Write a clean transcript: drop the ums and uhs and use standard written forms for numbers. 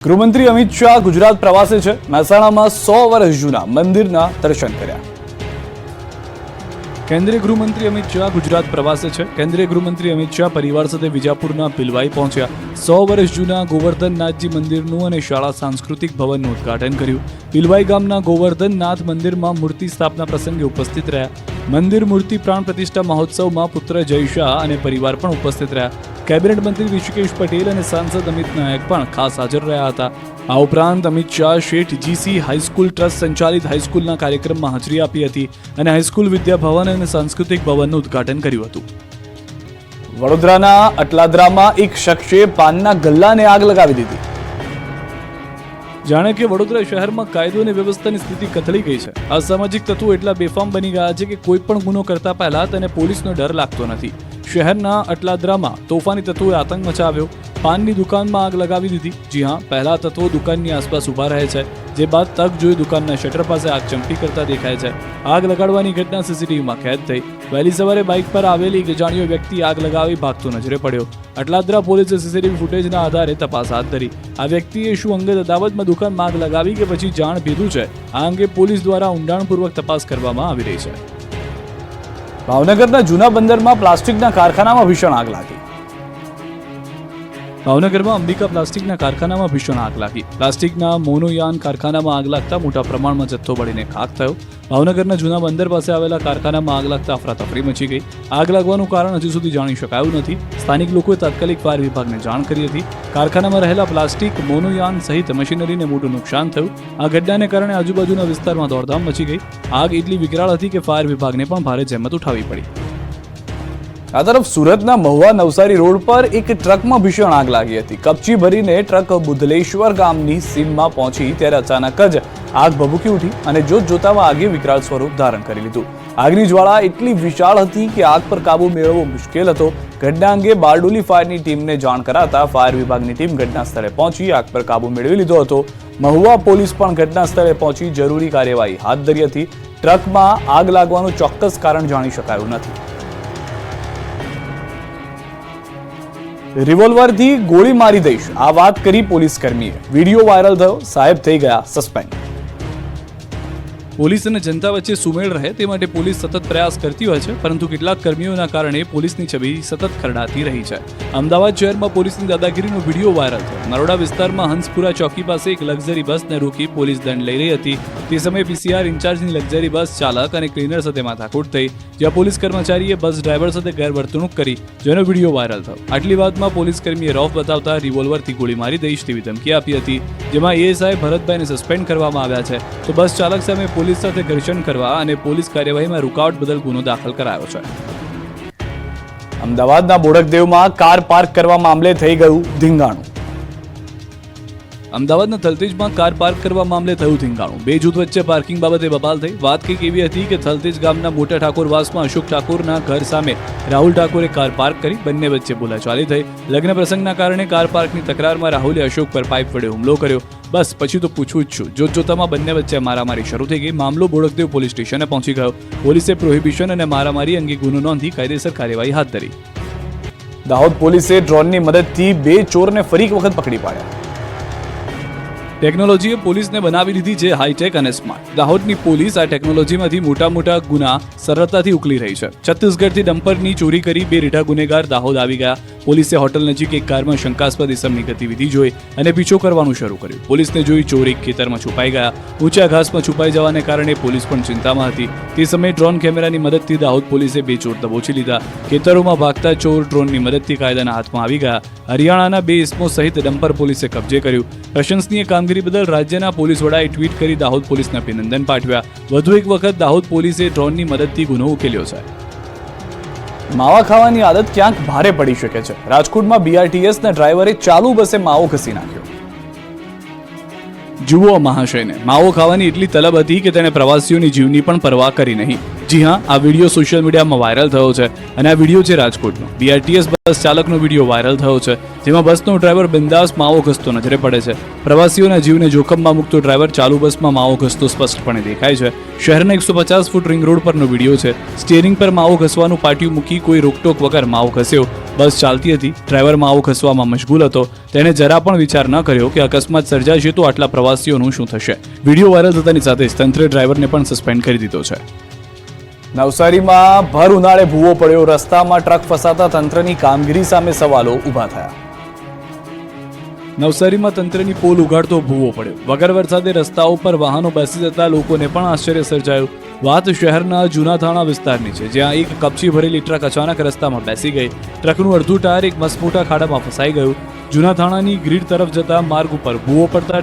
ગૃહમંત્રી અમિત શાહ ગુજરાત પ્રવાસે છે. મહેસાણામાં 100 વર્ષ જૂના મંદિરના દર્શન કર્યા. કેન્દ્રીય ગૃહમંત્રી અમિત શાહ ગુજરાત પ્રવાસે છે. કેન્દ્રીય ગૃહમંત્રી અમિત શાહ પરિવાર સાથે વિજાપુરના પિલવાઈ પહોંચ્યા. 100 વર્ષ જૂના ગોવર્ધનનાથજી મંદિરનું અને શાળા સાંસ્કૃતિક ભવનનું ઉદ્ઘાટન કર્યું. પિલવાઈ ગામના ગોવર્ધનનાથ મંદિરમાં મૂર્તિ સ્થાપના પ્રસંગે ઉપસ્થિત રહ્યા. મંદિર મૂર્તિ પ્રાણ પ્રતિષ્ઠા મહોત્સવમાં પુત્ર જય શાહ અને પરિવાર પણ ઉપસ્થિત રહ્યા. કેબિનેટ મંત્રી ઋષિકેશ પટેલ અને સાંસદ અમિત નાયક પણ ખાસ હાજર રહ્યા હતા. આ ઉપરાંત અમિત શાહ શેઠ જીસી હાઈસ્કૂલ ટ્રસ્ટ સંચાલિત હાઈસ્કૂલના કાર્યક્રમમાં હાજરી આપી હતી અને હાઈસ્કૂલ વિદ્યાભવન અને સાંસ્કૃતિક ભવનનું ઉદ્ઘાટન કર્યું હતું. વડોદરાના અટલાદરામાં એક શખ્સે પાનના ગલ્લાને આગ લગાવી દીધી. જાણે કે વડોદરા શહેરમાં કાયદો અને વ્યવસ્થાની સ્થિતિ કથળી ગઈ છે. અસામાજિક તત્વો એટલા બેફામ બની ગયા છે કે કોઈ પણ ગુનો કરતા પહેલા તેને પોલીસનો ડર લાગતો નથી. શહેરના અટલાદરામાં તોફાની તત્વોએ આતંક મચાવ્યો. પાનની દુકાનમાં આગ લગાવી દીધી. જી હા, પહેલા તત્વો દુકાનની આસપાસ ઊભા રહે છે, જે બાદ તક જોઈ દુકાનના શટર પાસે આગ ચમકી કરતા દેખાય છે. આગ લગાડવાની ઘટના સીસીટીવીમાં કેદ થઈ. વહેલી સવારે બાઇક પર આવેલી એક અજાણ્યો વ્યક્તિ આગ લગાવી ભાગતો નજરે પડ્યો. અટલાદરા પોલીસે સીસીટીવી ફૂટેજના આધારે તપાસ હાથ ધરી. આ વ્યક્તિએ શું અંગત અદાવતમાં દુકાનમાં આગ લગાવી કે પછી જાણ ભીધું છે, આ અંગે પોલીસ દ્વારા ઊંડાણપૂર્વક તપાસ કરવામાં આવી રહી છે. ભાવનગરના જૂના બંદરમાં પ્લાસ્ટિકના કારખાનામાં ભીષણ આગ લાગી. ભાવનગરમાં અંબિકા પ્લાસ્ટિકના કારખાનામાં ભીષણ આગ લાગી. પ્લાસ્ટિકના મોનોયાન કારખાનામાં આગ લાગતા મોટા પ્રમાણમાં જથ્થો બળીને ખાખ થયો. ભાવનગરના જૂના બંદર પાસે આવેલા કારખાનામાં આગ લાગતા અફરાતફરી મચી ગઈ. આગ લાગવાનું કારણ હજુ સુધી જાણી શકાયું નથી. સ્થાનિક લોકોએ તાત્કાલિક ફાયર વિભાગને જાણ કરી હતી. કારખાનામાં રહેલા પ્લાસ્ટિક મોનોયાન સહિત મશીનરીને મોટું નુકસાન થયું. આ ઘટનાને કારણે આજુબાજુના વિસ્તારમાં દોડધામ મચી ગઈ. આગ એટલી વિકરાળ હતી કે ફાયર વિભાગને પણ ભારે જહેમત ઉઠાવવી પડી. આ તરફ સુરતના મહુવા નવસારી રોડ પર એક ટ્રકમાં ભીષણ આગ લાગી હતી. કપચી ભરીને ટ્રક બુધલેશ્વર ગામની સીમમાં પહોંચી ત્યારે અચાનક જ આગ ભભૂકી ઉઠી અને જોતજોતામાં આગે વિકરાળ સ્વરૂપ ધારણ કરી લીધું. આગની જ્વાળા એટલી વિશાળ હતી કે આગ પર કાબુ મેળવવો મુશ્કેલ હતો. ઘટના અંગે બારડોલી ફાયરની ટીમને જાણ કરાતા ફાયર વિભાગની ટીમ ઘટના સ્થળે પહોંચી આગ પર કાબુ મેળવી લીધો હતો. મહુવા પોલીસ પણ ઘટના સ્થળે પહોંચી જરૂરી કાર્યવાહી હાથ ધરી હતી. ટ્રકમાં આગ લાગવાનું ચોક્કસ કારણ જાણી શકાયું નથી. રિવોલ્વરથી ગોળી મારી દઈશ, આ વાત કરી પોલીસ કર્મીએ. વિડીયો વાયરલ થયો, સાહેબ થઈ ગયા સસ્પેન્ડ. પોલીસ અને જનતા વચ્ચે સુમેળ રહે તે માટે પોલીસ સતત પ્રયાસ કરતી હોય છે, પરંતુ કેટલાક કર્મીઓના કારણે પોલીસની છબી સતત ખરડાતી રહી છે. અમદાવાદ શહેરમાં પોલીસની દાદાગીરીનો વિડીયો વાયરલ થયો. નરોડા વિસ્તારમાં હંસપુરા ચોકી પાસે એક લક્ઝરી બસને રોકી પોલીસ દંડ લઈ રહી હતી. તે સમયે પીસીઆર ઇન્ચાર્જની લક્ઝરી બસ ચાલક અને ક્લીનર સાથે માથાકૂટ થઈ, જ્યાં પોલીસ કર્મચારીએ બસ ડ્રાઈવર સાથે ગેરવર્તણૂક કરી, જેનો વિડીયો વાયરલ થયો. આટલી વાતમાં પોલીસ કર્મીએ રોફ બતાવતા રિવોલ્વરથી ગોળી મારી દઈશ તેવી ધમકી આપી હતી, જેમાં એએસઆઈ ભરતભાઈને સસ્પેન્ડ કરવામાં આવ્યા છે. તો બસ ચાલક સામે પોલીસ સાથે ઘર્ષણ કરવા અને પોલીસ કાર્યવાહીમાં રૂકાવટ બદલ ગુનો દાખલ કરાયો છે. અમદાવાદના બોડકદેવમાં કાર પાર્ક કરવા મામલે થઈ ગયું ધીંગાણું. અમદાવાદના થલતેજમાં કાર પાર્ક કરવા મામલે થયું ધીંગાણું. બે જૂથ વચ્ચે પાર્કિંગ બાબતે બબાલ થઈ. વાત કંઈક એવી હતી કે થલતેજ ગામના મોટા ઠાકોરવાસમાં અશોક ઠાકોરના ઘર સામે રાહુલ ઠાકોરે કાર પાર્ક કરી. બંને વચ્ચે બોલાચાલી થઈ. લગ્ન પ્રસંગના કારણે કાર પાર્કની તકરારમાં રાહુલે અશોક પર પાઇપ વડે હુમલો કર્યો. બસ પછી તો પૂછવું જ છું. જોતજોતામાં બંને વચ્ચે મારામારી શરૂ થઈ ગઈ. મામલો બોડકદેવ પોલીસ સ્ટેશને પહોંચી ગયો. પોલીસે પ્રોહિબિશન અને મારામારી અંગે ગુનો નોંધી કાયદેસર કાર્યવાહી હાથ ધરી. દાહોદ પોલીસે ડ્રોનની મદદથી 2 ચોરને ફરી એક વખત પકડી પાડ્યા. ટેકનોલોજીએ પોલીસને બનાવી દીધી છે હાઈટેક અને સ્માર્ટ. દાહોદની પોલીસ આ ટેકનોલોજીમાંથી મોટા ગુના સરળતાથી ઉકલી રહી છે. છત્તીસગઢથી ડમ્પરની ચોરી કરી 2 રીઢા ગુનેગાર દાહોદ આવી ગયા. પોલીસે હોટલ નજીક એક કારમાં શંકાસ્પદ ઇસમની ગતિવિધિ જોઈ અને પીછો કરવાનું શરૂ કર્યું. પોલીસને જોઈ ચોર એક ખેતરમાં છુપાઈ ગયા. ઊંચા ઘાસમાં છુપાઈ જવાને કારણે પોલીસ પણ ચિંતામાં હતી. તે સમયે ડ્રોન કેમેરાની મદદથી દાહોદ પોલીસે 2 ચોર દબોચી લીધા. ખેતરોમાં ભાગતા ચોર ડ્રોનની મદદથી કાયદાના હાથમાં આવી ગયા. હરિયાણાના 2 ઇસમો સહિત ડમ્પર પોલીસે કબજે કર્યું. પ્રશંસનીય કામગીરી બદલ રાજ્યના પોલીસ વડાએ ટ્વીટ કરી દાહોદ પોલીસને અભિનંદન પાઠવ્યા. વધુ એક વખત દાહોદ પોલીસે ડ્રોનની મદદથી ગુનો ઉકેલ્યો છે. માવા ખાવાની આદત ક્યાંક ભારે પડી શકે છે. રાજકોટમાં બીઆરટીએસના ડ્રાઈવરે ચાલુ બસે માવો ઘસી નાખ્યો. જુઓ મહાશયને, માવો ખાવાની એટલી તલબ હતી કે તેણે પ્રવાસીઓની જીવની પણ પરવા કરી નહીં. જી હા, આ વિડીયો સોશિયલ મીડિયામાં વાયરલ થયો છે અને આ વિડીયો છે રાજકોટનો. બીઆરટીએસ બસ ચાલકનો વિડીયો વાયરલ થયો છે, જેમાં બસનો ડ્રાઈવર બિંદાસ માવો ઘસતો નજરે પડે છે. પ્રવાસીઓના જીવને જોખમમાં મૂકતો ડ્રાઈવર ચાલુ બસમાં માવો ઘસતો સ્પષ્ટપણે દેખાય છે. શહેરના 150 ફૂટ રિંગ રોડ પરનો વિડીયો છે. સ્ટીયરિંગ પર માવો ઘસવાનું પાટિયું મૂકી કોઈ રોકટોક વગર માવો ઘસ્યો. બસ ચાલતી હતી, ડ્રાઈવર માવો ખસવામાં મશગુલ હતો. તેણે જરા પણ વિચાર ન કર્યો કે અકસ્માત સર્જાશે તો આટલા પ્રવાસીઓનું શું થશે. વિડીયો વાયરલ થતાની સાથે જ તંત્રે ડ્રાઈવરને પણ સસ્પેન્ડ કરી દીધો છે. નવસારીમાં ભર ઉનાળે ભૂવો પડ્યો. રસ્તામાં ટ્રક ફસાતા તંત્રની કામગીરી સામે સવાલો ઊભા થયા. નવસારીમાં તંત્રની પોલ ઉગાડતો ભૂવો પડ્યો. વગર વરસાદે રસ્તાઓ પર વાહનો બેસી જતા લોકોને પણ આશ્ચર્ય સર્જાયું. વાત શહેરના જૂના થાણા વિસ્તારની છે, જ્યાં એક કપચી ભરેલી ટ્રક અચાનક રસ્તામાં બેસી ગઈ. ટ્રકનું અડધું ટાયર એક મસમોટા ખાડામાં ફસાઈ ગયું. જૂના થાણાની ગ્રીડ તરફ જતા માર્ગ ઉપર ભૂવો પડતા